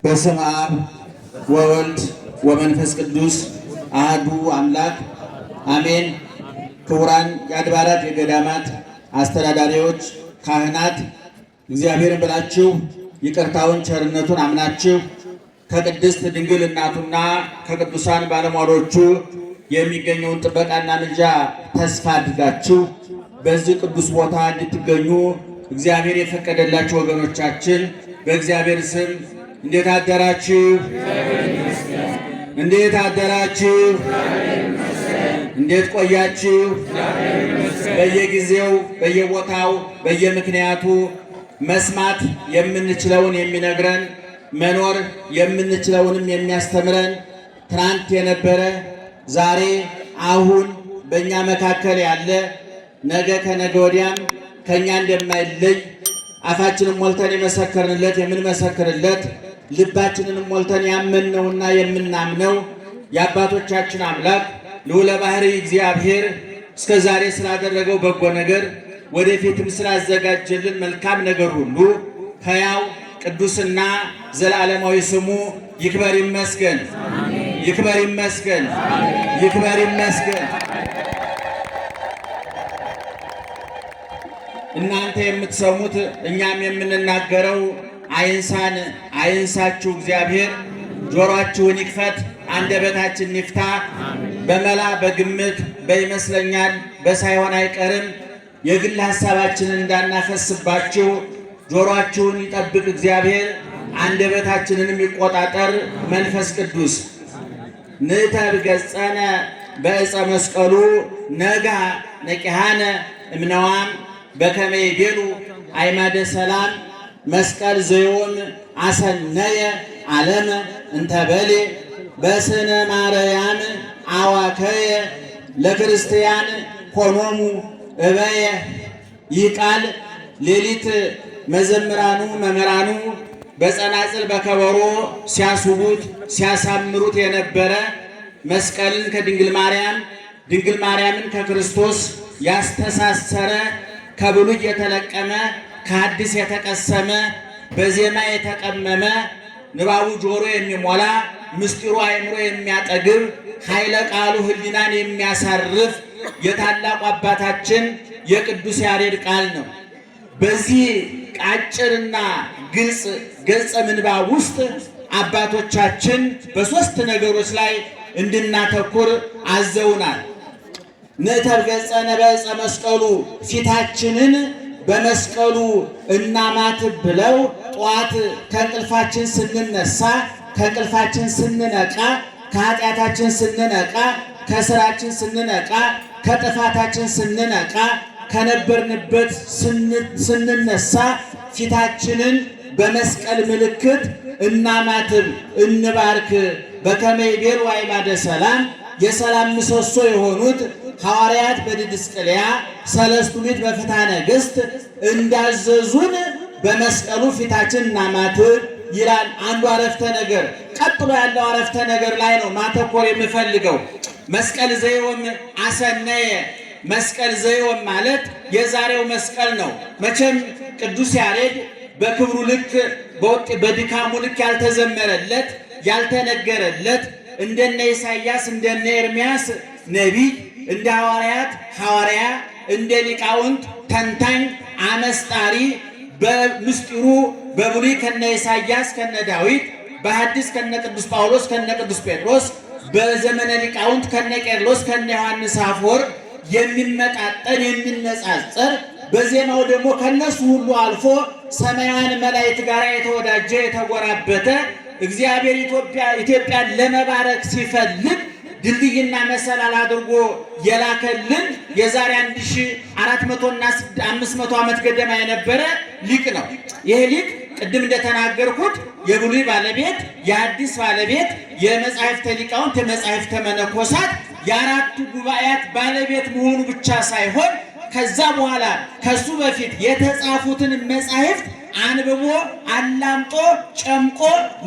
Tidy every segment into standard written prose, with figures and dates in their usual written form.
በስመ አብ ወወልድ ወመንፈስ ቅዱስ አሐዱ አምላክ አሜን። ክቡራን የአድባራት የገዳማት አስተዳዳሪዎች፣ ካህናት እግዚአብሔርን ብላችሁ ይቅርታውን ቸርነቱን አምናችሁ ከቅድስት ድንግል እናቱና ከቅዱሳን ባለሟሎቹ የሚገኘውን ጥበቃና ምልጃ ተስፋ አድርጋችሁ በዚህ ቅዱስ ቦታ እንድትገኙ እግዚአብሔር የፈቀደላችሁ ወገኖቻችን በእግዚአብሔር ስም እንዴት አደራችሁ? እንዴት አደራችሁ? እንዴት ቆያችሁ? በየጊዜው በየቦታው በየምክንያቱ መስማት የምንችለውን የሚነግረን መኖር የምንችለውንም የሚያስተምረን ትናንት የነበረ ዛሬ አሁን በእኛ መካከል ያለ ነገ ከነገ ወዲያም ከእኛ እንደማይለይ አፋችንን ሞልተን የመሰከርንለት የምንመሰክርለት ልባችንን ሞልተን ያመንነውና የምናምነው የአባቶቻችን አምላክ ልዑለ ባሕርይ እግዚአብሔር እስከ ዛሬ ስላደረገው በጎ ነገር ወደፊትም ስላዘጋጀልን መልካም ነገር ሁሉ ሕያው ቅዱስና ዘላለማዊ ስሙ ይክበር ይመስገን። ይክበር ይመስገን። ይክበር ይመስገን። እናንተ የምትሰሙት እኛም የምንናገረው አይንሳን አይንሳችሁ። እግዚአብሔር ጆሮአችሁን ይክፈት፣ አንደበታችን ይፍታ። በመላ በግምት በይመስለኛል በሳይሆን አይቀርም የግል ሐሳባችንን እንዳናፈስባችሁ ጆሮአችሁን ይጠብቅ እግዚአብሔር፣ አንደበታችንንም ይቆጣጠር መንፈስ ቅዱስ። ንዕተብ ገጸነ በዕፀ መስቀሉ ነጋ ነቂሃነ እምነዋም በከመ ይቤሉ አዕማደ ሰላም መስቀል ዘዮም አሰነየ ዓለመ እንተበሌ በስነ ማርያም አዋከየ ለክርስቲያን ኮኖሙ እበየ። ይህ ቃል ሌሊት መዘምራኑ መምህራኑ በጸናጽል በከበሮ ሲያስውቡት ሲያሳምሩት የነበረ መስቀልን ከድንግል ማርያም ድንግል ማርያምን ከክርስቶስ ያስተሳሰረ ከብሉይ የተለቀመ ከሐዲስ የተቀሰመ በዜማ የተቀመመ ንባቡ ጆሮ የሚሞላ ምስጢሩ አእምሮ የሚያጠግብ ኃይለ ቃሉ ሕሊናን የሚያሳርፍ የታላቁ አባታችን የቅዱስ ያሬድ ቃል ነው። በዚህ ቃጭርና ግልጽ ገጸ ምንባብ ውስጥ አባቶቻችን በሦስት ነገሮች ላይ እንድናተኩር አዘውናል። ንዕተብ ገጸነ በዕፀ መስቀሉ ፊታችንን በመስቀሉ እናማትብ ብለው ጠዋት ከእንቅልፋችን ስንነሳ ከእንቅልፋችን ስንነቃ ከኃጢአታችን ስንነቃ ከስራችን ስንነቃ ከጥፋታችን ስንነቃ ከነበርንበት ስንነሳ ፊታችንን በመስቀል ምልክት እናማትብ እንባርክ። በከመ ይቤሉ አዕማደ ሰላም የሰላም ምሰሶ የሆኑት ሐዋርያት በዲድስቅልያ ሰለስቱ ምዕት በፍትሐ ነገሥት እንዳዘዙን በመስቀሉ ፊታችን እናማትብ ይላል አንዱ አረፍተ ነገር። ቀጥሎ ያለው አረፍተ ነገር ላይ ነው ማተኮር የምፈልገው። መስቀል ዘዮም አሰነየ። መስቀል ዘዮም ማለት የዛሬው መስቀል ነው። መቼም ቅዱስ ያሬድ በክብሩ ልክ በድካሙ ልክ ያልተዘመረለት ያልተነገረለት እንደነ ኢሳይያስ እንደነ ኤርምያስ ነቢይ እንደ ሐዋርያት ሐዋርያ እንደ ሊቃውንት ተንታኝ አመስጣሪ በምስጢሩ በብሉይ ከነ ኢሳይያስ ከነ ዳዊት በሐዲስ ከነ ቅዱስ ጳውሎስ ከነ ቅዱስ ጴጥሮስ በዘመነ ሊቃውንት ከነ ቄርሎስ ከነ ዮሐንስ አፈወርቅ የሚመጣጠን የሚነጻጸር በዜማው ደግሞ ከነሱ ሁሉ አልፎ ሰማያውያን መላእክት ጋር የተወዳጀ የተጎራበተ እግዚአብሔር ኢትዮጵያን ለመባረክ ሲፈልግ ድልድይና መሰላል አድርጎ የላከልን የዛሬ 1400 እና 500 ዓመት ገደማ የነበረ ሊቅ ነው። ይህ ሊቅ ቅድም እንደተናገርኩት የብሉይ ባለቤት የሐዲስ ባለቤት የመጻሕፍተ ሊቃውንት የመጻሕፍተ መነኮሳት የአራቱ ጉባኤያት ባለቤት መሆኑ ብቻ ሳይሆን ከዛ በኋላ ከሱ በፊት የተጻፉትን መጻሕፍት አንብቦ አላምጦ ጨምቆ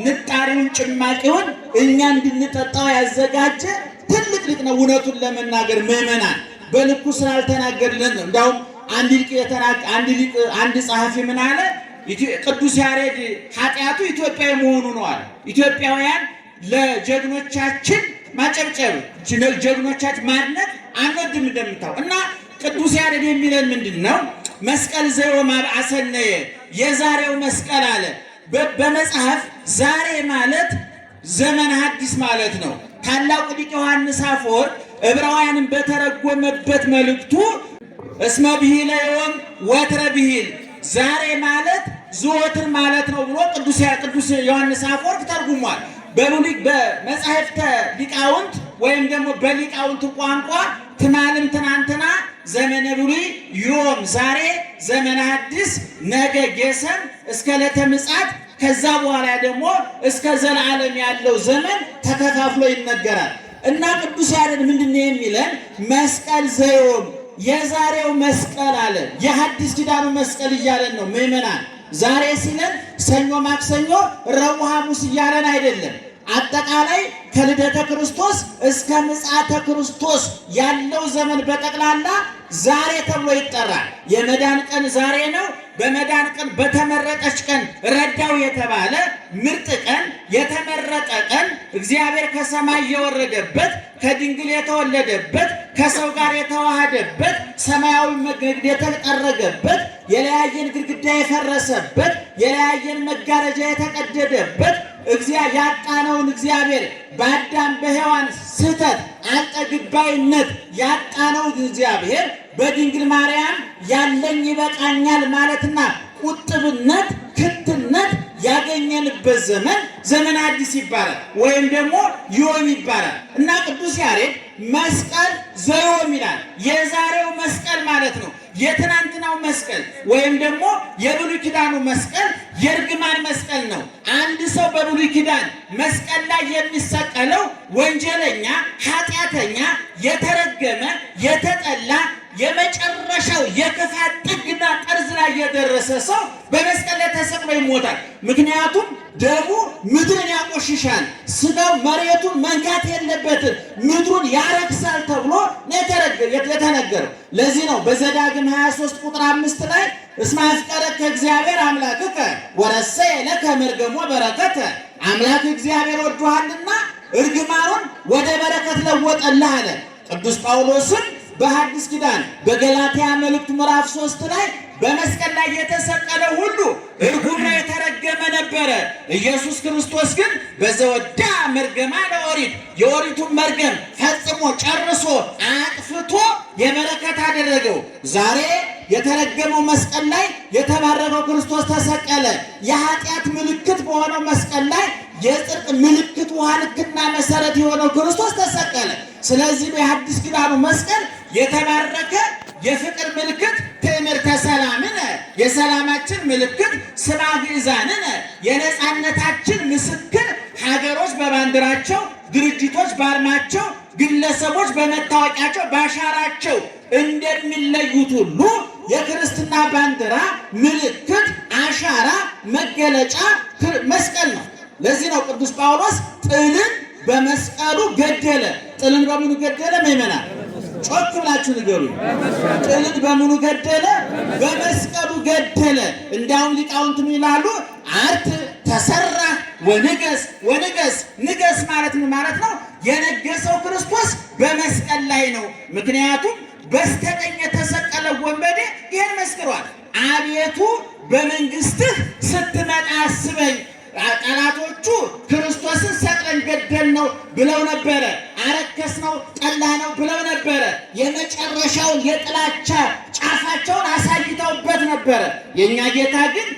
ንጣሪውን ጭማቂውን እኛ እንድንጠጣው ያዘጋጀ ትልቅ ሊቅ ነው። እውነቱን ለመናገር ምዕመናን በልኩ ስላልተናገርልን ነው። እንዳውም አንድ ጸሐፊ ምን አለ? ቅዱስ ያሬድ ኃጢአቱ ኢትዮጵያዊ መሆኑ ነው አለ። ኢትዮጵያውያን ለጀግኖቻችን ማጨብጨብ፣ ጀግኖቻችን ማድነቅ አንወድም እንደምታው እና ቅዱስ ያሬድ የሚለን ምንድን ነው? መስቀል ዘዮም አሰነየ የዛሬው መስቀል አለ። በመጽሐፍ ዛሬ ማለት ዘመን ሐዲስ ማለት ነው። ታላቁ ሊቅ ዮሐንስ አፈወርቅ ዕብራውያንን በተረጎመበት መልእክቱ እስመ ብሂለ ዮም ወትረ ብሂል ዛሬ ማለት ዘወትር ማለት ነው ብሎ ቅዱስ ዮሐንስ አፈወርቅ ተርጉሟል። በመጻሕፍተ ሊቃውንት ወይም ደግሞ በሊቃውንት ቋንቋ ትናንት ትናንትና ዘመነ ብሉይ ዮም ዛሬ ዘመነ ሐዲስ ነገ ጌሰን እስከ ዕለተ ምጽአት ከዛ በኋላ ደግሞ እስከ ዘላለም ያለው ዘመን ተከፋፍሎ ይነገራል እና ቅዱስ ያሬድ ምንድነው የሚለን? መስቀል ዘዮም የዛሬው መስቀል አለ። የሐዲስ ኪዳኑ መስቀል እያለን ነው ምእመናን። ዛሬ ሲለን ሰኞ፣ ማክሰኞ፣ ረቡዕ፣ ሐሙስ እያለን አይደለም። አጠቃላይ ከልደተ ክርስቶስ እስከ ምጽአተ ክርስቶስ ያለው ዘመን በጠቅላላ ዛሬ ተብሎ ይጠራል። የመዳን ቀን ዛሬ ነው። በመዳን ቀን በተመረጠች ቀን ረዳው የተባለ ምርጥ ቀን፣ የተመረጠ ቀን፣ እግዚአብሔር ከሰማይ የወረደበት፣ ከድንግል የተወለደበት፣ ከሰው ጋር የተዋሃደበት፣ ሰማያዊ መግደል የተጠረገበት፣ የለያየን ግድግዳ የፈረሰበት፣ የለያየን መጋረጃ የተቀደደበት፣ ያጣነውን እግዚአብሔር በአዳም በሔዋን ስህተት አልጠግባይነት ያጣነውን እግዚአብሔር በድንግል ማርያም ያለኝ ይበቃኛል ማለትና ቁጥብነት፣ ክትነት ያገኘንበት ዘመን አዲስ ይባላል፣ ወይም ደግሞ ዮም ይባላል እና ቅዱስ ያሬድ መስቀል ዘዮም ይላል። የዛሬው መስቀል ማለት ነው። የትናንትናው መስቀል ወይም ደግሞ የብሉይ ኪዳኑ መስቀል የእርግማን መስቀል ነው። አንድ ሰው በብሉይ ኪዳን መስቀል ላይ የሚሰቀለው ወንጀለኛ፣ ኃጢአተኛ፣ የተረገመ፣ የተጠላ የመጨረሻው የክፋት ጥግና ጠርዝ ላይ የደረሰ ሰው በመስቀል ላይ ተሰቅሎ ይሞታል። ምክንያቱም ደሙ ምድርን ያቆሽሻል፣ ስጋው መሬቱን መንካት የለበትም፣ ምድሩን ያረክሳል ተብሎ የተነገረው። ለዚህ ነው በዘዳግም 23 ቁጥር 5 ላይ እስመ አፍቀረከ እግዚአብሔር አምላክከ ወረሰየ ለከ መርገሞ በረከተ አምላክ እግዚአብሔር ወዶሃልና እርግማኑን ወደ በረከት ለወጠልህ አለ። ቅዱስ ጳውሎስም በሐዲስ ኪዳን በገላትያ መልእክት ምዕራፍ 3 ላይ በመስቀል ላይ የተሰቀለ ሁሉ እርጉም የተረገመ ነበረ፣ ኢየሱስ ክርስቶስ ግን በዘወዳ መርገማ ለኦሪት የኦሪቱን መርገም ፈጽሞ ጨርሶ አጥፍቶ የበረከት አደረገው። ዛሬ የተረገመው መስቀል ላይ የተባረከው ክርስቶስ ተሰቀለ። የኃጢአት ምልክት በሆነው መስቀል ላይ የጽድቅ ምልክት ውሃ ልክና መሰረት የሆነው ክርስቶስ ተሰቀለ። ስለዚህ የሐዲስ ኪዳኑ መስቀል የተባረከ የፍቅር ምልክት ትዕምርተ ሰላምነ የሰላማችን ምልክት ስማ ግእዛንነ የነፃነታችን ምስክር ሀገሮች በባንዲራቸው፣ ድርጅቶች በአርማቸው፣ ግለሰቦች በመታወቂያቸው በአሻራቸው እንደሚለዩት ሁሉ የክርስትና ባንዲራ ምልክት፣ አሻራ፣ መገለጫ መስቀል ነው። ለዚህ ነው ቅዱስ ጳውሎስ ጥልን በመስቀሉ ገደለ። ጥልን በምኑ ገደለ? ምእመናን ጮክ ብላችሁ ንገሩ። ጥልን በምኑ ገደለ? በመስቀሉ ገደለ። እንዲያውም ሊቃውንት ይላሉ አርት ተሰራ ወንገስ ወንገስ። ንገስ ማለት ምን ማለት ነው? የነገሰው ክርስቶስ በመስቀል ላይ ነው። ምክንያቱም በስተቀኝ የተሰቀለ ወንበዴ ይህን መስክሯል። አቤቱ በመንግስትህ ስትመጣ አስበኝ። ጠላቶቹ ክርስቶስን ሰቅለን ገደል ነው ብለው ነበረ። አረከስ ነው ጠላ ነው ብለው ነበረ። የመጨረሻውን የጥላቻ ጫፋቸውን አሳይተውበት ነበረ። የእኛ ጌታ ግን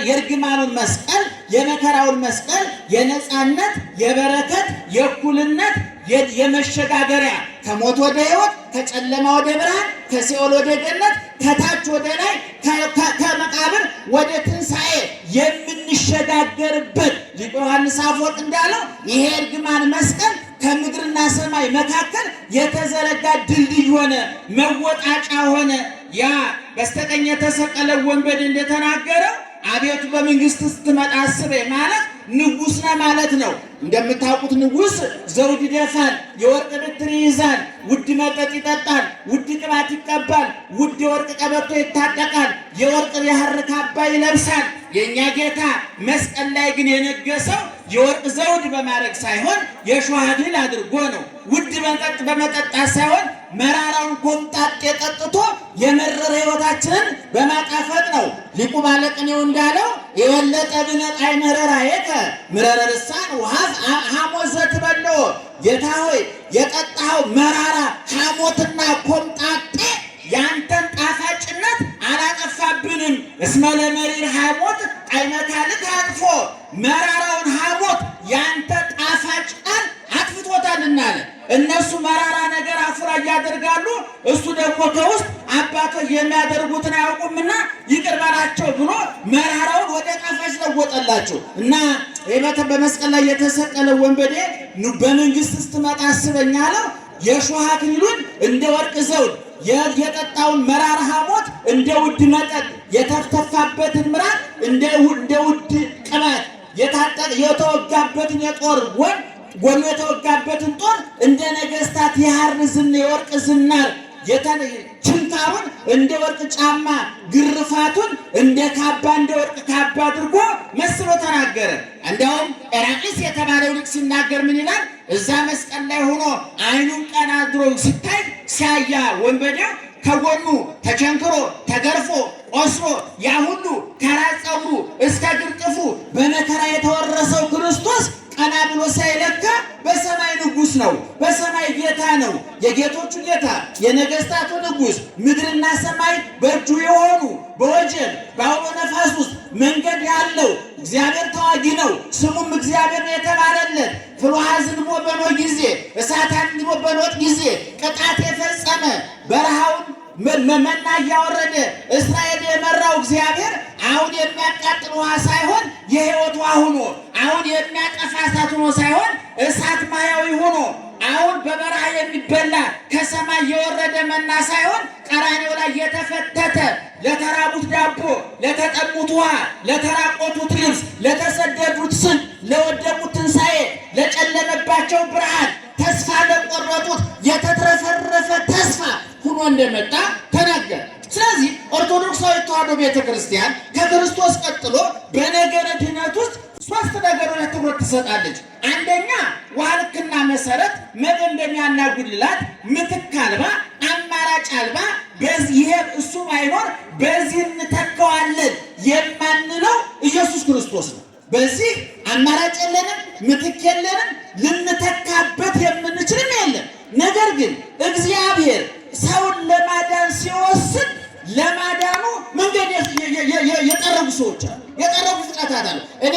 የእርግማኑን መስቀል፣ የመከራውን መስቀል የነፃነት፣ የበረከት፣ የእኩልነት፣ የመሸጋገሪያ ከሞት ወደ ሕይወት፣ ከጨለማ ወደ ብርሃን፣ ከሲኦል ወደ ገነት፣ ከታች ወደ ላይ፣ ከመቃብር ወደ ትንሣኤ የምንሸጋገርበት ሊቁ ዮሐንስ አፈወርቅ እንዳለው ይሄ እርግማን መስቀል ከምድርና ሰማይ መካከል የተዘረጋ ድልድይ ሆነ፣ መወጣጫ ሆነ። ያ በስተቀኝ የተሰቀለ ወንበዴ እንደተናገረው አቤቱ በመንግስት ስትመጣ አስበኝ ማለት ንጉሥ ነህ ማለት ነው። እንደምታውቁት ንጉሥ ዘውድ ይደፋል፣ የወርቅ በትር ይይዛል፣ ውድ መጠጥ ይጠጣል፣ ውድ ቅባት ይቀባል፣ ውድ የወርቅ ቀበቶ ይታጠቃል፣ የወርቅ የሐር ካባ ይለብሳል። የእኛ ጌታ መስቀል ላይ ግን የነገሰው የወርቅ ዘውድ በማድረግ ሳይሆን የሾህ አክሊል አድርጎ ነው። ውድ መጠጥ በመጠጣት ሳይሆን መራራውን ኮምጣጤ ጠጥቶ የመረረ ሕይወታችንን በማጣፈጥ ነው። ሊቁ ባለቅኔው እንዳለው የወለጠ ብነጣይ መረራ የከ ምረረ ልሳን ውሃት ሐሞት ዘትበልዖ። ጌታ ሆይ የጠጣኸው መራራ ሐሞትና ኮምጣጤ ያንተን ጣፋጭነት አላጠፋብንም። እስመ ለመሪር ሐሞት ጣዕመ ካልእ አጥፎ፣ መራራውን ሐሞት ያንተ ጣፋጭ ቃል አጥፍቶታልና አለ። እነሱ መራራ ነገር አፉ ላይ ያደርጋሉ፣ እሱ ደግሞ ከውስጥ አባቶች የሚያደርጉትን አያውቁምና ይቅር በላቸው ብሎ መራራውን ወደ ጣፋጭ ለወጠላቸው እና በመስቀል ላይ የተሰቀለ ወንበዴ በመንግስት ስትመጣ አስበኝ አለው። የሾህ አክሊሉን እንደ ወርቅ ዘውድ የጠጣውን መራራ ሐሞት እንደ ውድ መጠጥ የተተፋበትን ምራቅ እንደ ውድ ቅባት የተወጋበትን የጦር ጎኑ የተወጋበትን ጦር እንደ ነገስታት የሐር ዝና የወርቅ ዝናር ችንካሩን እንደ ወርቅ ጫማ ግርፋቱን እንደ ካባ እንደ ወርቅ ካባ አድርጎ መስሎ ተናገረ። እንዲያውም ኤራቅሊስ የተባለው ልቅ ሲናገር ምን ይላል? እዛ መስቀል ላይ ሆኖ አይኑን ቀና አድሮ ሲታይ ሲያያ ወንበዴው ከጎኑ ተቸንክሮ ተገርፎ ቆስሎ ያ ሁሉ ከራስ ፀጉሩ እስከ እግር ጥፍሩ በመከራ የተወረሰው ክርስቶስ ቀና ብሎ ሳይለካ በሰማይ ንጉሥ ነው፣ በሰማይ ጌታ ነው፣ የጌቶቹ ጌታ የነገስታቱ ንጉሥ፣ ምድርና ሰማይ በእጁ የሆኑ በወጀብ በአውሎ ነፋስ ውስጥ መንገድ ያለው እግዚአብሔር ተዋጊ ነው። ስሙም እግዚአብሔር ነው የተባለለት ፍልውሃ ዝንቦ በኖህ ጊዜ እሳት አንድዶ በሎጥ ጊዜ ቅጣት የፈጸመ በረሃውን መና እያወረደ እስራኤል የመራው እግዚአብሔር አሁን የሚያቃጥል ውሃ ሳይሆን የሕይወት ውሃ ሆኖ አሁን የሚያጠፋ እሳት ሆኖ ሳይሆን እሳት ማያዊ ሆኖ አሁን በበረሃ የሚበላ ከሰማይ የወረደ መና ሳይሆን ቀራንዮ ላይ የተፈተተ ለተራቡት ዳቦ፣ ለተጠሙት ውሃ፣ ለተራቆቱት ልብስ፣ ለተሰደዱት ስም፣ ለወደቁት ትንሣኤ፣ ለጨለመባቸው ብርሃን፣ ተስፋ ለቆረጡት የተትረፈረፈ ተስፋ ሁኖ እንደመጣ ተናገረ። ስለዚህ ኦርቶዶክሳዊ ተዋሕዶ ቤተክርስቲያን ከክርስቶስ ቀጥሎ በነገረ ድኅነት ውስጥ ሶስት ነገሮች ትኩረት ትሰጣለች። አንደኛ ዋልክና መሰረት፣ መደምደሚያና ጉልላት፣ ምትክ አልባ፣ አማራጭ አልባ፣ በዚህ እሱ ባይኖር በዚህ እንተካዋለን የማንለው ኢየሱስ ክርስቶስ ነው። በዚህ አማራጭ የለንም፣ ምትክ የለንም፣ ልንተካበት የምንችልም የለም። ነገር ግን እግዚአብሔር ሰውን ለማዳን ሲወስን ለማዳኑ መንገድ የጠረጉ ሰዎች አሉ፣ የጠረጉ ፍጥረታት አሉ። እኔ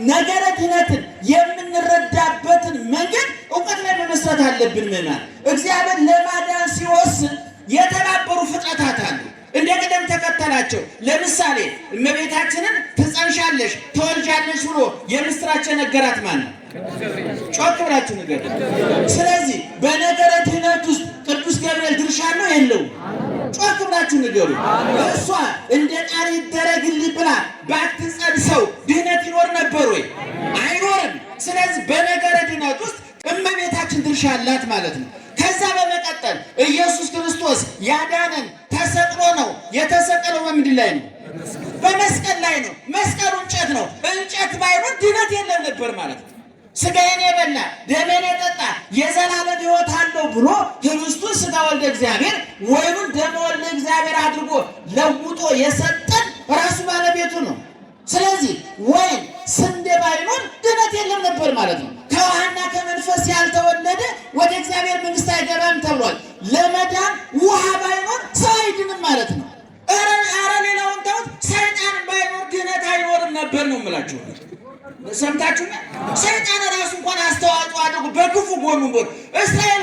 ነገረ ድኅነትን የምንረዳበትን መንገድ እውቀት ላይ መመስረት አለብን። ምናል እግዚአብሔር ለማዳን ሲወስን የተባበሩ ፍጥረታት አሉ እንደ ቅደም ተከተላቸው። ለምሳሌ እመቤታችንን ትጸንሻለሽ ትወልጃለሽ ብሎ የምስራች ነገራት ማን ነው? ጮክ ብላችሁ ንገሩ። ስለዚህ በነገረ ድኅነት ውስጥ ቅዱስ ገብርኤል ድርሻ ነው የለውም? ጮክ ብላችሁ ንገሩ። እሷ እንደ ቃል ይደረግልኝ ብላ ባትጸንሰው ድኅነት ይኖር ነበር ወይ? አይኖርም። ስለዚህ በነገረ ድኅነት ውስጥ እመቤታችን ድርሻ አላት ማለት ነው። ከዛ በመቀጠል ኢየሱስ ክርስቶስ ያዳነን ተሰቅሎ ነው። የተሰቀለው በምንድን ላይ ነው? በመስቀል ላይ ነው። መስቀሉ እንጨት ነው። እንጨት ባይሆን ድኅነት የለም ነበር ማለት ነው። ስጋዬን የበላ ደሜን የጠጣ የዘላለም ሕይወት አለው ብሎ ህብስቱን ስጋ ወልደ እግዚአብሔር ወይኑን ደመ ወልደ እግዚአብሔር አድርጎ ለውጦ የሰጠን ራሱ ባለቤቱ ነው። ስለዚህ ወይን ስንዴ ባይኖር ድኅነት የለም ነበር ማለት ነው። ከውሃና ከመንፈስ ያልተወለደ ወደ እግዚአብሔር መንግሥት አይገባም ተብሏል። ለመዳን ውሃ ባይኖር ሰው አይድንም ማለት ነው። ኧረ ሌላውን ተውት፣ ሰይጣን ባይኖር ድኅነት አይኖርም ነበር ነው የምላችሁ። ሰምታችሁ? ሰይጣን ራሱ እንኳን አስተዋጽኦ አድርጎ በክፉ ጎኑ እስራኤል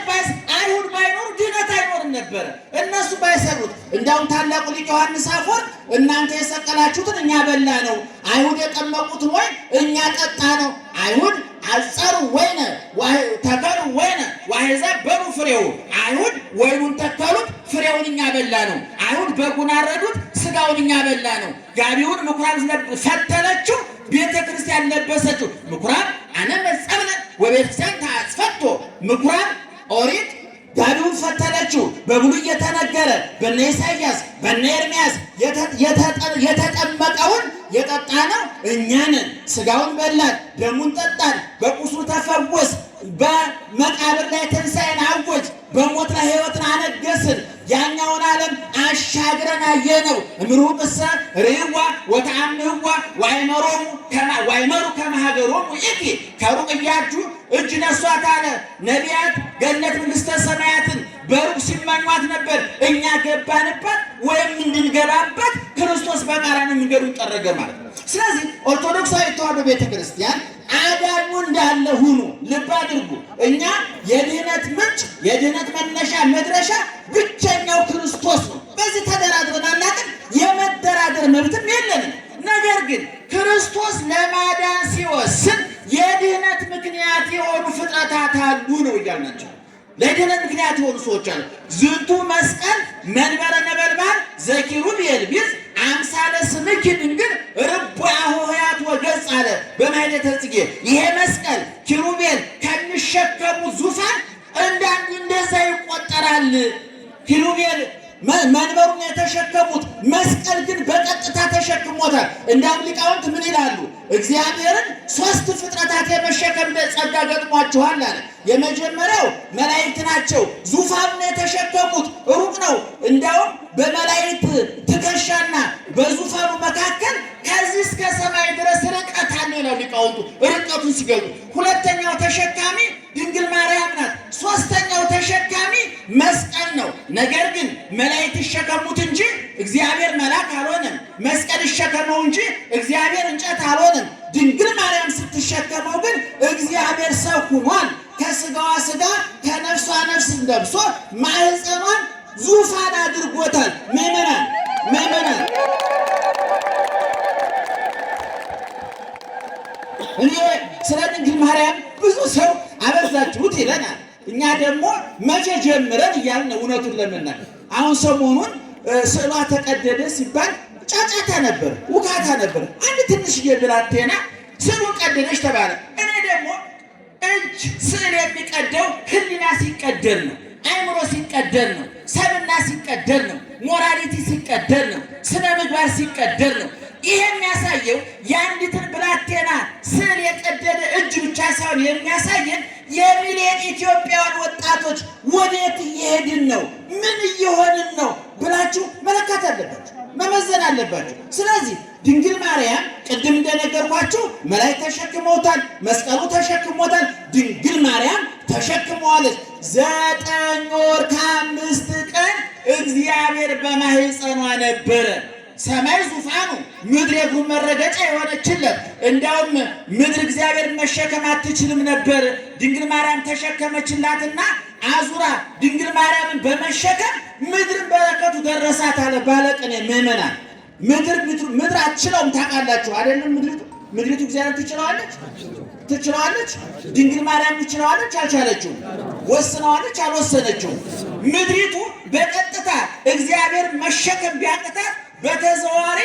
አይሁድ ባይኖሩ ድኅነት አይኖርም ነበረ። እነሱ ባይሰሩት እንዳውም ታላቁ ሊቅ ዮሐንስ አፈወርቅ እናንተ የሰቀላችሁትን እኛ በላ ነው፣ አይሁድ የጠመቁትን ወይን እኛ ጠጣ ነው። አይሁድ አጸሩ ወይነ ተከሉ ወይነ ወአሕዛብ በሉ ፍሬው። አይሁድ ወይኑን ተከሉት፣ ፍሬውን እኛ በላ ነው። አይሁድ በጉን አረዱት፣ ስጋውን እኛ በላ ነው። ጋቢውን ምኩራብ ፈተለችው፣ ቤተ ክርስቲያን ለበሰችው። ምኩራብ አነ መጸብነ ወቤተክርስቲያን ታስፈቶ ምኩራብ ኦሪት ጋቢውን ፈተለችው። በብሉይ የተነገረ በነ ኢሳይያስ በነ ኤርምያስ የተጠመቀውን የጠጣነው እኛ ነን። ስጋውን በላን፣ ደሙን ጠጣን፣ በቁስሉ ተፈወስ፣ በመቃብር ላይ ትንሣኤን አወጅ፣ በሞት ላይ ሕይወትን አነገስን። ያኛውን ዓለም አሻግረን አየነው። እምሩቅሰ ርእዋ ወተአምህዋ ዋይመሩ ከመ ሀገሮሙ ይእቲ። ከሩቅ እያችሁ እጅ ነሷት አለ። ነቢያት ገነት መንግሥተ ሰማያትን በሩቅ ሲመኟት ነበር። እኛ ገባንበት ወይም እንድንገባበት ክርስቶስ በቃራን መንገዱን ጠረገ ማለት ነው። ስለዚህ ኦርቶዶክሳዊ ተዋሕዶ ቤተክርስቲያን አዳኙ እንዳለ ሁኑ። ልብ አድርጉ። እኛ የድህነት ምንጭ የድህነት መነሻ መድረሻ ብቸኛው ክርስቶስ ነው። በዚህ ተደራድረን አናውቅም። የመደራደር መብትም የለንም። ነገር ግን ክርስቶስ ለማዳን ሲወስን የድህነት ምክንያት የሆኑ ፍጥረታት አሉ ነው እያልናቸው። ለድህነት ምክንያት የሆኑ ሰዎች አሉ። ዝንቱ መስቀል መንበረ ነበልባል ዘኪሩቤል ቢዝ አምሳለ ስምኪ ድንግል ርቡዐ ኆኃያት ወገጽ አለ በማኅሌተ ጽጌ። ይሄ መስቀል ኪሩቤል ከሚሸከሙት ዙፋን እንዳንዱ እንደዛ ይቆጠራል። ኪሩቤል መንበሩን የተሸከሙት መስቀል ግን በቀጥታ ተሸክሞታል። እንዳውም ሊቃውንት ምን ይላሉ? እግዚአብሔርን 3 ፍጥረታት የመሸከም ጸጋ ገጥሟቸዋል አለ። የመጀመሪያው መላእክት ናቸው። ዙፋኑን የተሸከሙት ሩቅ ነው። እንዳውም በመላእክት ትከሻና በዙፋኑ መካከል ከዚህ እስከ ሰማይ ድረስ ርቀት አለ ነው ሊቃውንቱ ርቀቱን ሲገልጡ። ሁለተኛው ተሸካሚ ድንግል ማርያም ናት። ሶስተኛው ተሸካሚ መስቀል ነው። ነገር ግን መላእክት ይሸከሙት እንጂ እግዚአብሔር መልአክ አልሆነም። መስቀል ይሸከመው እንጂ እግዚአብሔር እንጨት አልሆነም። ድንግል ማርያም ስትሸከመው ግን እግዚአብሔር ሰው ሆኗል። ከስጋዋ ስጋ ከነፍሷ ነፍስ ለብሶ ማህፀኗን ዙፋን አድርጎታል። ምእመናን እኔ ስለ ድንግል ማርያም ብዙ ሰው አበዛችሁት ይለናል። እኛ ደግሞ መቼ ጀምረን እያልን እውነቱን ለመናገር አሁን ሰሞኑን ስዕሏ ተቀደደ ሲባል ጫጫታ ነበር፣ ውካታ ነበር። አንድ ትንሽዬ ብላቴና ስዕሉን ቀደደች ተባለ። እኔ ደግሞ እጅ ስዕል የሚቀደው ህሊና ሲቀደል ነው፣ አይምሮ ሲቀደል ነው፣ ሰብና ሲቀደል ነው፣ ሞራሊቲ ሲቀደል ነው፣ ስነ ምግባር ሲቀደል ነው። ይሄ የሚያሳየው የአንዲትን ብላቴና ስዕል የቀደደ እጅ ብቻ ሳይሆን የሚያሳየን የሚሊዮን ኢትዮጵያውያን ወጣቶች ወዴት እየሄድን ነው፣ ምን እየሆንን ነው ብላችሁ መለካት አለባችሁ፣ መመዘን አለባችሁ። ስለዚህ ድንግል ማርያም ቅድም እንደነገርኳችሁ መላእክት ተሸክመውታል፣ መስቀሉ ተሸክሞታል፣ ድንግል ማርያም ተሸክመዋለች። 9 ወር ከ5 ቀን እግዚአብሔር በማህፀኗ ነበረ። ሰማይ ዙፋኑ ምድር የእግሩ መረገጫ የሆነችለት። እንዲያውም ምድር እግዚአብሔር መሸከም አትችልም ነበር። ድንግል ማርያም ተሸከመችላትና አዙራ ድንግል ማርያምን በመሸከም ምድርን በረከቱ ደረሳት አለ ባለቅኔ። ምእመናን ምድር አትችለውም። ታውቃላችሁ አይደለም? ምድሪቱ እግዚአብሔር ትችለዋለች። ድንግል ማርያም ትችለዋለች? አልቻለችውም። ወስነዋለች? አልወሰነችውም። ምድሪቱ በቀጥታ እግዚአብሔር መሸከም ቢያቅታት በተዘዋዋሪ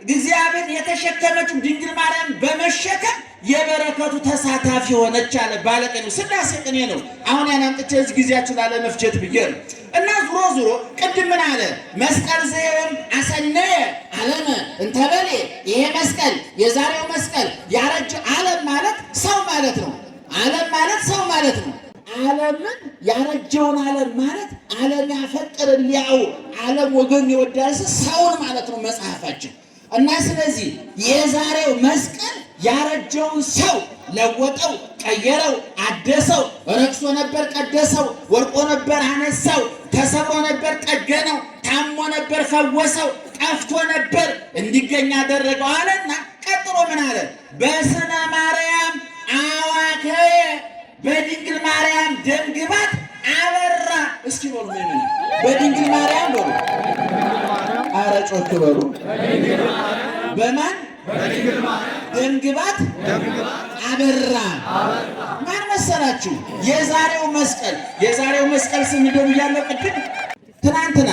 እግዚአብሔር የተሸከመችው ድንግል ማርያም በመሸከም የበረከቱ ተሳታፊ ሆነች አለ ባለቅኔው። ሥላሴ ቅኔ ነው። አሁን ያን አምጥቼ እዚህ ጊዜያችሁ ላለመፍጀት ብዬ ነው። እና ዙሮ ቅድም ምን አለ? መስቀል ዘየወም አሰነየ ዓለመ እንተበሌ። ይሄ መስቀል የዛሬው መስቀል ያረጀ ዓለም ማለት ሰው ማለት ነው። ዓለም ማለት ሰው ማለት ነው። ዓለምን ያረጀውን ዓለም ማለት ዓለም ያፈቅር ሊያው ዓለም ወገን ይወዳል ሰውን ማለት ነው መጽሐፋችን። እና ስለዚህ የዛሬው መስቀል ያረጀውን ሰው ለወጠው፣ ቀየረው፣ አደሰው። ረክሶ ነበር ቀደሰው፣ ወርቆ ነበር አነሳው፣ ተሰብሮ ነበር ጠገነው፣ ታሞ ነበር ፈወሰው፣ ጠፍቶ ነበር እንዲገኝ አደረገው አለና ቀጥሎ ምን አለ? በስነ ማርያም አዋከየ፣ በድንግል ማርያም ደም ግባት አበራ። እስኪ በሉ ምን በድንግል ማርያም በሉ፣ ኧረ ጮክ በሉ። በማን ደም ግባት አበራ። ማን መሰላችሁ? የዛሬው መስቀል ስንደው ያለው ቅድም ትናንትና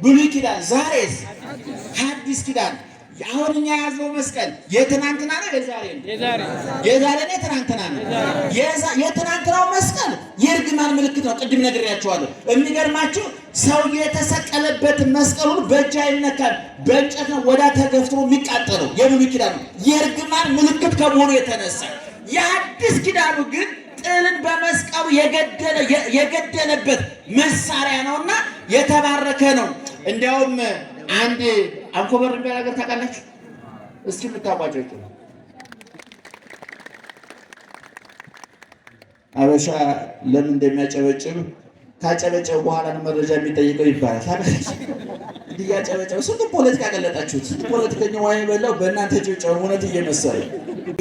ብሉይ ኪዳን፣ ዛሬስ የአዲስ ኪዳን አሁን እኛ ያዘው መስቀል የትናንትና ነው የዛሬ ነው? የዛሬ ነው የትናንትና ነው? የትናንትናው መስቀል የእርግማን ምልክት ነው። ቅድም ነግሬያቸዋለሁ። የሚገርማችሁ ሰው የተሰቀለበት መስቀሉን በእጅ አይነካም፣ በእንጨት ነው ወዳ ተገፍትሮ የሚቃጠለው። የብሉይ ኪዳኑ የእርግማን ምልክት ከመሆኑ የተነሳ የአዲስ ኪዳኑ ግን ጥልን በመስቀሉ የገደለበት መሳሪያ ነውና የተባረከ ነው። እንዲያውም አንድ አንኮበር የሚባል ነገር ታውቃላችሁ? እስኪ የምታውቋቸው አበሻ ለምን እንደሚያጨበጭብ ካጨበጨበ በኋላ ነው መረጃ የሚጠይቀው ይባላል። እያጨበጨበ ስንት ፖለቲካ ቀለጣችሁት። ስንት ፖለቲከኛ ዋይ በላው በእናንተ ጭብጨባ እውነት እየመሰለ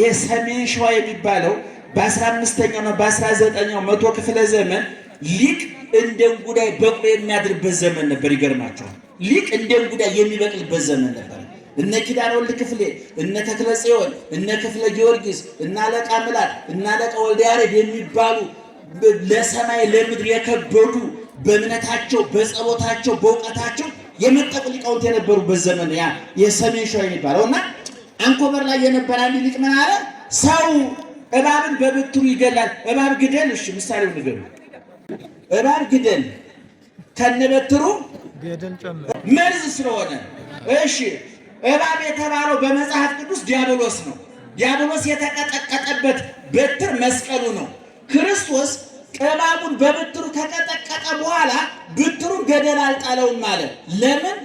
የሰሜን ሸዋ የሚባለው በ15ኛው ነው በ19ኛው መቶ ክፍለ ዘመን ሊቅ እንደ እንጉዳይ በቅሎ የሚያድርበት ዘመን ነበር። ይገርማቸዋል። ሊቅ እንደ እንጉዳይ የሚበቅልበት ዘመን ነበር። እነ ኪዳነ ወልድ ክፍሌ፣ እነ ተክለ ጽዮን፣ እነ ክፍለ ጊዮርጊስ፣ እነ አለቃ ምላክ፣ እነ አለቃ ወልደ ያሬድ የሚባሉ ለሰማይ ለምድር የከበዱ በእምነታቸው በጸሎታቸው በእውቀታቸው የመጠቁ ሊቃውንት የነበሩበት ዘመን ያ የሰሜን ሸዋ የሚባለው እና አንኮበር ላይ የነበረ አንድ ሊቅ ምን አለ? ሰው እባብን በብትሩ ይገላል። እባብ ግደል። እሺ ምሳሌው ንገሩ። እባብ ግደል ከነበትሩ መርዝ ስለሆነ። እሺ እባብ የተባለው በመጽሐፍ ቅዱስ ዲያብሎስ ነው። ዲያብሎስ የተቀጠቀጠበት በትር መስቀሉ ነው። ክርስቶስ እባቡን በብትሩ ከቀጠቀጠ በኋላ ብትሩን ገደል አልጣለውም ማለት ለምን?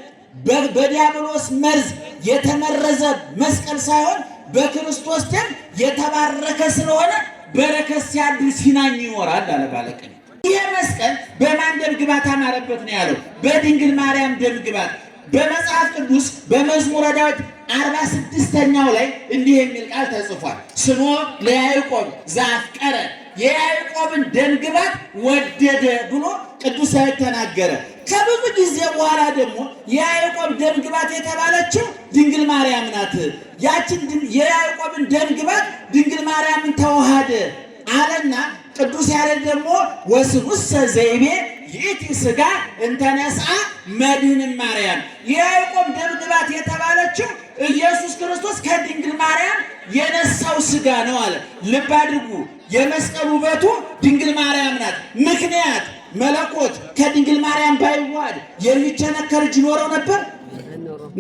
በዲያብሎስ መርዝ የተመረዘ መስቀል ሳይሆን በክርስቶስ ደም የተባረከ ስለሆነ በረከት ሲያድር ሲናኝ ይኖራል አለ ባለቅኔ። ይህ መስቀል በማን ደም ግባት አማረበት ነው ያለው? በድንግል ማርያም ደም ግባት። በመጽሐፍ ቅዱስ በመዝሙረ ዳዊት 46ኛው ላይ እንዲህ የሚል ቃል ተጽፏል። ስሞ ለያዕቆብ ዘአፍቀረ የያዕቆብን ደም ግባት ወደደ ብሎ ቅዱስ ዳዊት ተናገረ። ከብዙ ጊዜ በኋላ ደግሞ የያዕቆብ ደም ግባት የተባለችው ድንግል ማርያም ናት። ያችን የያዕቆብን ደም ግባት ድንግል ማርያምን ተዋሃደ አለና ቅዱስ ያሬድ ደግሞ ወስኑሰ ዘይቤ ይእቲ ሥጋ እንተነስአ መድኅነ ማርያም የያዕቆብ ደም ግባት የተባለችው ኢየሱስ ክርስቶስ ከድንግል ማርያም የነሳው ሥጋ ነው አለ። ልብ አድርጉ። የመስቀል ውበቱ ድንግል ማርያም ናት። ምክንያት መለኮት ከድንግል ማርያም ባይዋሃድ የሚቸነከር እጅ ይኖረው ነበር?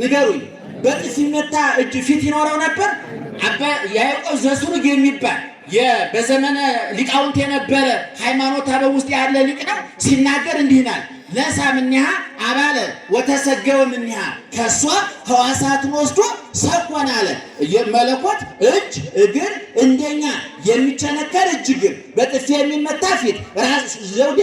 ንገሩኝ። በጥፊ መታ እጅ ፊት ይኖረው ነበር? አባ ያዕቆብ ዘስሩግ የሚባል በዘመነ ሊቃውንት የነበረ ሃይማኖት አበው ውስጥ ያለ ሊቅ ነው። ሲናገር እንዲህ ይላል። ነሳ እምኔሃ አባለ ወተሰገወ እምኔሃ ከሷ ሕዋሳትን ወስዶ ሰኮን አለ። መለኮት እጅ እግር እንደኛ የሚቸነከር እጅ እግር፣ በጥፊ የሚመታ ፊት፣ ራስ ዘውድ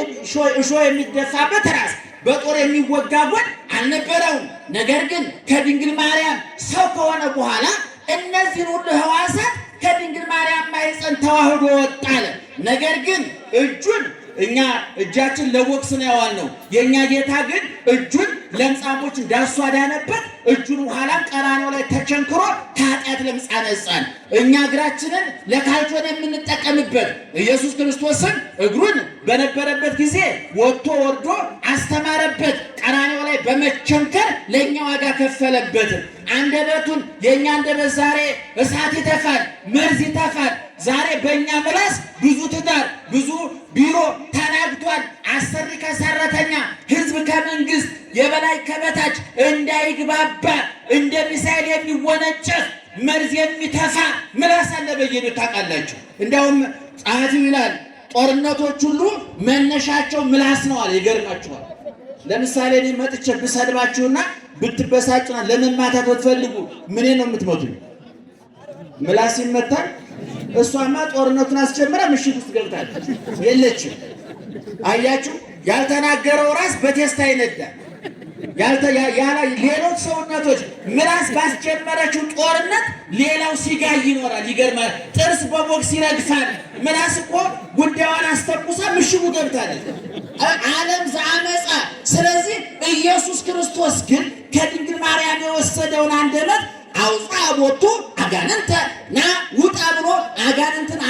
እሾህ የሚደፋበት ራስ፣ በጦር የሚወጋ ጎን አልነበረውም። ነገር ግን ከድንግል ማርያም ሰው ከሆነ በኋላ እነዚህን ሁሉ ሕዋሳት ከድንግል ማርያም ማኅፀን ተዋህዶ ወጣለ። ነገር ግን እጁን እኛ እጃችን ለቦክስ ነው ያዋልነው። የእኛ ጌታ ግን እጁን ለምጻሞች እንዳሱ አዳነበት። እጁን ኋላም ቀራንዮ ላይ ተቸንክሮ ከኃጢአት ለምጽ አነጻን። እኛ እግራችንን ለካልቾን የምንጠቀምበት ኢየሱስ ክርስቶስን እግሩን በነበረበት ጊዜ ወጥቶ ወርዶ አስተማረበት። ቀራንዮ ላይ በመቸንከር ለእኛ ዋጋ ከፈለበት። አንደበቱን የእኛ አንደበት ዛሬ እሳት ይተፋል፣ መርዝ ይተፋል። ዛሬ በእኛ ምላስ ብዙ ትዳር ብዙ ቢሮ ተናግቷል። አሰሪ ከሰራተኛ፣ ሕዝብ ከመንግስት፣ የበላይ ከበታች እንዳይግባባ እንደ ሚሳኤል የሚወነጨፍ መርዝ የሚተፋ ምላስ አለ በየቤቱ ታውቃላችሁ። እንዲያውም ጸሐፊው ይላል ጦርነቶች ሁሉ መነሻቸው ምላስ ነው አለ። ይገርማችኋል። ለምሳሌ እኔ መጥቼ ብሰድባችሁና ብትበሳጩና ለመማታት ብትፈልጉ ምን ነው የምትመቱኝ? ምላስ ይመታል። እሷማ ጦርነቱን አስጀምራ ምሽት ውስጥ ገብታለች የለችም። አያችሁ፣ ያልተናገረው ራስ በቴስታ ይነዳል። ሌሎች ሰውነቶች ምላስ ባስጀመረችው ጦርነት ሌላው ሲጋይ ይኖራል። ይገርማል። ጥርስ በቦክስ ይረግፋል። ምላስ እኮ ጉዳዩን አስተኩሳ ምሽጉ ገብታለች። ዓለም ዘአመፃ። ስለዚህ ኢየሱስ ክርስቶስ ግን ከድንግል ማርያም የወሰደውን አንደበት አውፃ ቦቱ አጋንንተ ና ውጣ ብሎ አጋንንትን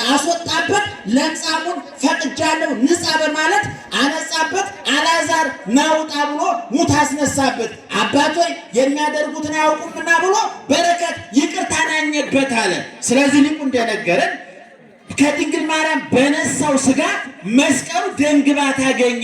አስወጣበት። ለምጻሙን ፈቅጃለሁ ንጻ በማለት አነጻበት። አልዓዛር ናውጣ ብሎ ሙት አስነሳበት። አባቶይ የሚያደርጉትን አያውቁምና ብሎ በረከት ይቅርታን አኘበት አለ። ስለዚህ ሊቁ እንደነገረን ከድንግል ማርያም በነሳው ስጋ መስቀሉ ደምግባት አገኘ።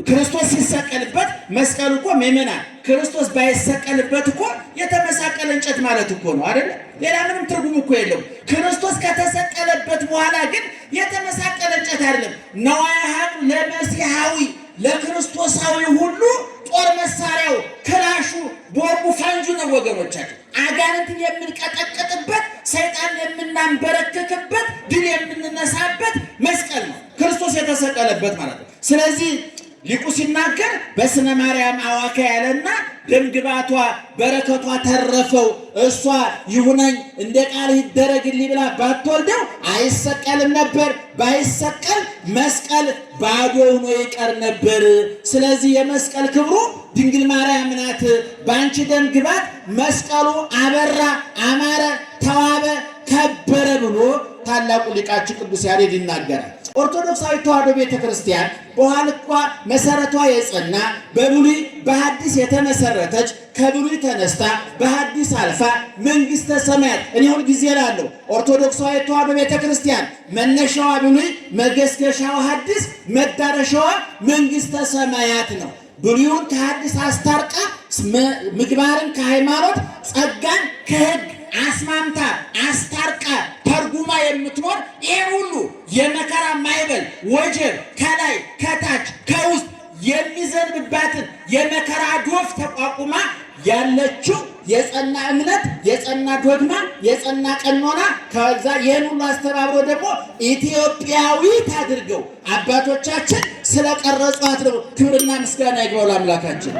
ክርስቶስ ሲሰቀልበት መስቀሉ እኮ ምእመናን ክርስቶስ ባይሰቀልበት እኮ የተመሳቀለ እንጨት ማለት እኮ ነው አይደል? ሌላ ምንም ትርጉም እኮ የለውም። ክርስቶስ ከተሰቀለበት በኋላ ግን የተመሳቀለ እንጨት አይደለም። ነዋየ ሀቅል ለመሲሐዊ ለክርስቶሳዊ ሁሉ ጦር መሳሪያው ክላሹ፣ ቦምቡ፣ ፈንጁ ነው ወገኖቻችን። አጋንንትን የምንቀጠቅጥበት፣ ሰይጣን የምናንበረክክበት፣ ድል የምንነሳበት መስቀል ነው ክርስቶስ የተሰቀለበት ማለት ነው። ስለዚህ ሊቁ ሲናገር በስነ ማርያም አዋካ ያለና ደምግባቷ በረከቷ ተረፈው። እሷ ይሁነኝ እንደ ቃል ይደረግልኝ ብላ ባትወልደው አይሰቀልም ነበር። ባይሰቀል መስቀል ባዶ ሆኖ ይቀር ነበር። ስለዚህ የመስቀል ክብሩ ድንግል ማርያም ናት። በአንቺ ደምግባት መስቀሉ አበራ፣ አማረ፣ ተዋበ፣ ከበረ ብሎ ታላቁ ሊቃችን ቅዱስ ያሬድ ይናገራል። ኦርቶዶክሳዊ ተዋሕዶ ቤተክርስቲያን በኋልኳ መሰረቷ የጸና በብሉይ በሐዲስ የተመሰረተች ከብሉይ ተነስታ በሐዲስ አልፋ መንግስተ ሰማያት እኔ ሁል ጊዜ እላለሁ ኦርቶዶክሳዊ ተዋሕዶ ቤተክርስቲያን መነሻዋ ብሉይ መገስገሻዋ ሐዲስ መዳረሻዋ መንግስተ ሰማያት ነው። ብሉይን ከሐዲስ አስታርቃ ምግባርን ከሃይማኖት ጸጋን ከሕግ አስማምታ አስታርቃ ተርጉማ የምትኖር ይሄ ሁሉ የመከራ ማይበል ወጀብ ከላይ ከታች ከውስጥ የሚዘንብባትን የመከራ ዶፍ ተቋቁማ ያለችው የጸና እምነት፣ የጸና ዶግማ፣ የጸና ቀኖና ከዛ ይህን ሁሉ አስተባብሮ ደግሞ ኢትዮጵያዊት አድርገው አባቶቻችን ስለቀረጿት ነው። ክብርና ምስጋና ይግባው ለአምላካችን።